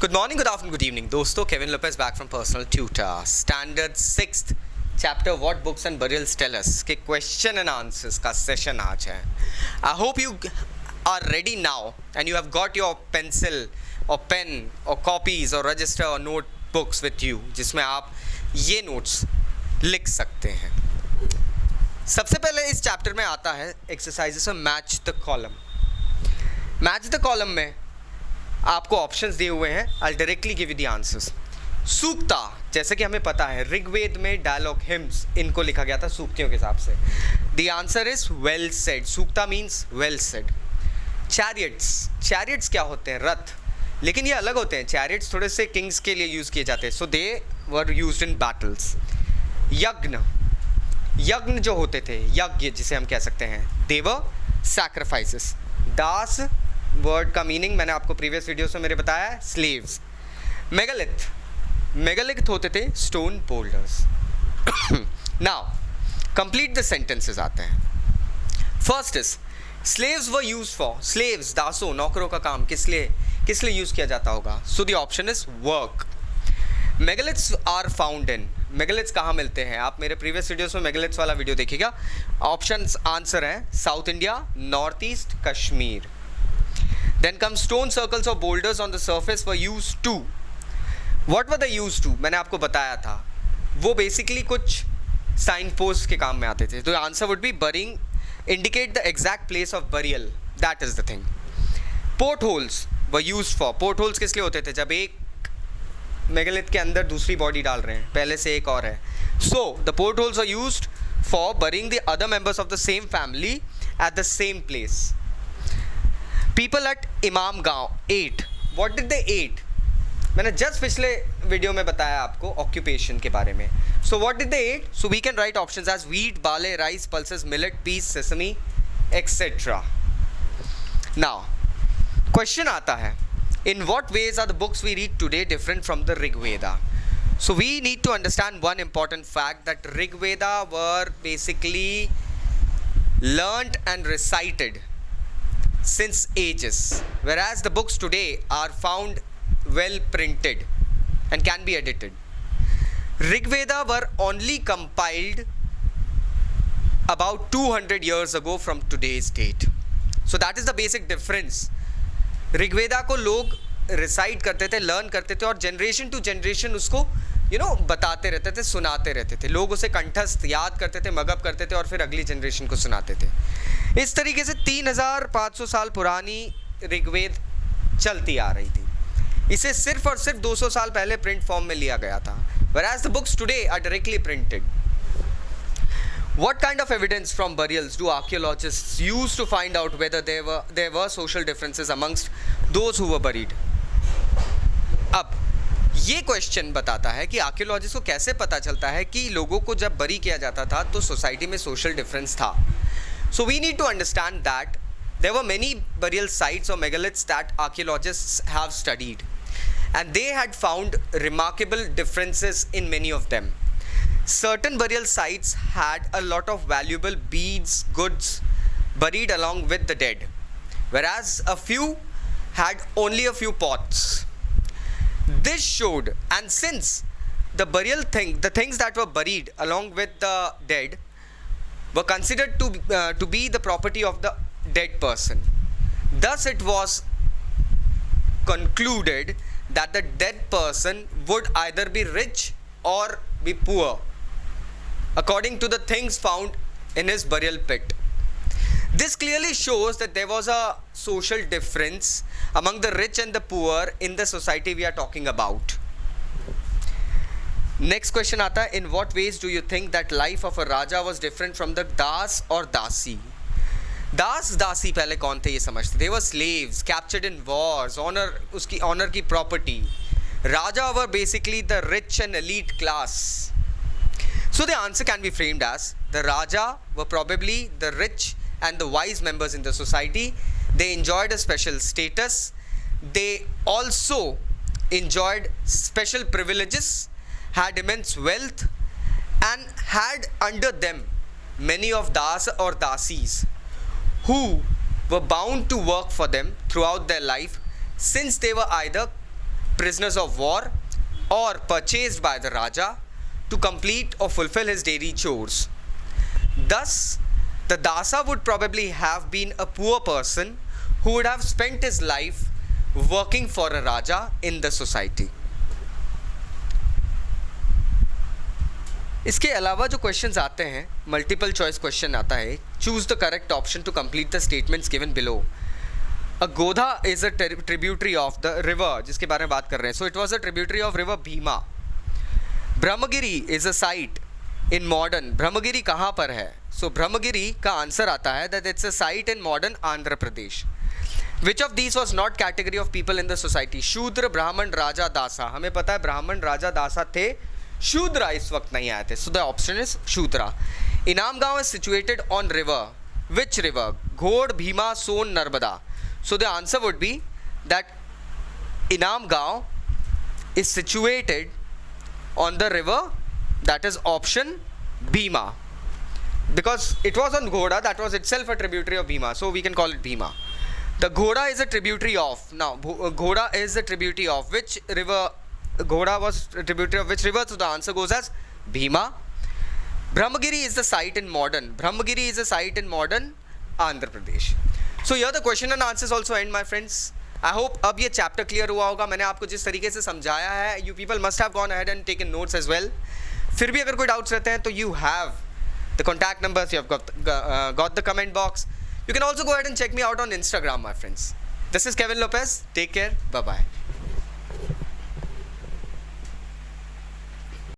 Good morning, good afternoon, good evening. दोस्तों, Kevin Lopez back from Personal Tutor. Standard 6th chapter What Books and Burials Tell Us के question and answers का session आज है. I hope you are ready now and you have got your pencil or pen or copies or register or notebooks with you जिसमें आप ये notes लिख सकते हैं. सबसे पहले इस चैप्टर में आता है exercises of match the column. Match the column में आपको ऑप्शंस दिए हुए हैं. I directly give you the answers. सूक्ता, जैसे कि हमें पता है ऋग्वेद में डायलॉग हिम्स इनको लिखा गया था सूक्तियों के हिसाब से. The answer is well said. सूक्ता means well said. Chariots, chariots क्या होते हैं? रथ. लेकिन ये अलग होते हैं. चैरियट्स थोड़े से किंग्स के लिए यूज़ किए जाते हैं, सो दे वर यूज्ड इन बैटल्स. यज्ञ, यज्ञ जो होते थे, यज्ञ जिसे हम कह सकते हैं, देवर सैक्रिफाइसेस. दास वर्ड का मीनिंग मैंने आपको प्रीवियस वीडियोस में मेरे बताया है, स्लेव्स. मेगालिथ, मेगालिथ होते थे stone boulders. Now complete the sentences आते हैं. First is slaves were used for. Slaves, दासों, नौकरों का काम किस लिए यूज किया जाता होगा? So the option is work. Megaliths are found in. Megaliths कहाँ मिलते हैं? आप मेरे प्रीवियस वीडियोस में मेगालिथ्स वाला वीडियो देखिएगा. ऑप्शंस आंसर है south India, north east, Kashmir. Then comes stone circles or boulders on the surface were used to. What were they used to? मैंने आपको बताया था, वो बेसिकली कुछ साइन पोस्ट के काम में आते थे. तो answer would B burying, indicate the exact place of burial. That is the thing. Port holes were used for. Port holes किस लिए होते थे? जब एक मेगालिथ के अंदर दूसरी बॉडी डाल रहे हैं, पहले से एक और है. So the port holes are used for burying the other members of the same family at the same place. People at इमाम गांव ate. What did they ate? मैंने जस्ट पिछले वीडियो में बताया आपको ऑक्यूपेशन के बारे में. So what did they ate? So we can write options as wheat, barley, rice, pulses, millet, peas, sesame, etc. Now, question आता है, in what ways are the books we read today different from the Rig Veda? So we need to understand one important fact, that Rig Veda were basically learnt and recited since ages, whereas the books today are found well printed and can be edited. Rig Veda were only compiled about 200 years ago from today's date. So that is the basic difference. Rig Veda को लोग recite करते थे, learn करते थे और generation to generation उसको बताते रहते थे, सुनाते रहते थे. लोग उसे कंठस्थ याद करते थे, मगअप करते थे और फिर अगली जनरेशन को सुनाते थे. इस तरीके से 3500 साल पुरानी ऋग्वेद चलती आ रही थी. इसे सिर्फ और सिर्फ 200 साल पहले प्रिंट फॉर्म में लिया गया था. Whereas the books today are directly printed. What kind of evidence from burials do archaeologists use to find out whether there were social differences amongst those who were buried? अब ये question बताता है कि archaeologist को कैसे पता चलता है कि लोगों को जब बरी किया जाता था तो सोसाइटी में सोशल डिफरेंस था. So we need to understand that there were many burial sites or megaliths that archaeologists have studied, and they had found remarkable differences in many of them. Certain burial sites had a lot of valuable beads, goods buried along with the dead, whereas a few had only a few pots. This showed, and since the things that were buried along with the dead were considered to be the property of the dead person, thus it was concluded that the dead person would either be rich or be poor according to the things found in his burial pit. This clearly shows that there was a social difference among the rich and the poor in the society we are talking about. Next question आता है, in what ways do you think that life of a raja was different from the das or dasi? दास दासी पहले कौन थे ये समझते. They were slaves captured in wars, उसकी honour की property. Raja were basically the rich and elite class. So the answer can be framed as the raja were probably the rich and the wise members in the society. They enjoyed a special status. They also enjoyed special privileges, had immense wealth, and had under them many of das or dasis who were bound to work for them throughout their life, since they were either prisoners of war, or purchased by the Raja to complete or fulfill his daily chores. Thus, the Dasa would probably have been a poor person who would have spent his life working for a Raja in the society. इसके अलावा जो questions आते हैं, multiple choice question आता है, choose the correct option to complete the statements given below. A Godha is a tributary of the river, जिसके बारे में बात कर रहे हैं. So it was a tributary of river Bhima. Brahmagiri is a site in modern. Brahmagiri कहाँ पर है? सो ब्रह्मगिरी का आंसर आता है that it's a site in modern Andhra Pradesh. Which of these was not category of people in the society? शूद्र, ब्राह्मण, राजा, दासा. हमें पता है ब्राह्मण, राजा, दासा थे, शूद्रा इस वक्त नहीं आए थे. So the option is Shudra. Inamgaon is situated on river. Which river? Ghod, Bhima, Son, Narmada. So the answer would be that Inamgaon is situated on the river, that is option Bhima, because it was on Ghoda, that was itself a tributary of Bhima, so we can call it Bhima. The Ghoda is a tributary of, now Ghoda is a tributary of which river? Ghoda was a tributary of which river? So the answer goes as Bhima. Brahmagiri is the site in modern, Brahmagiri is a site in modern Andhra Pradesh. So here the question and answers also end, my friends. I hope अब ये chapter clear हुआ होगा. मैंने आपको जिस तरीके से समझाया है, you people must have gone ahead and taken notes as well. फिर भी अगर कोई डाउट्स रहते हैं तो you have the contact numbers, you have got the comment box. You can also go ahead and check me out on Instagram, my friends. This is Kevin Lopez. Take care. Bye bye.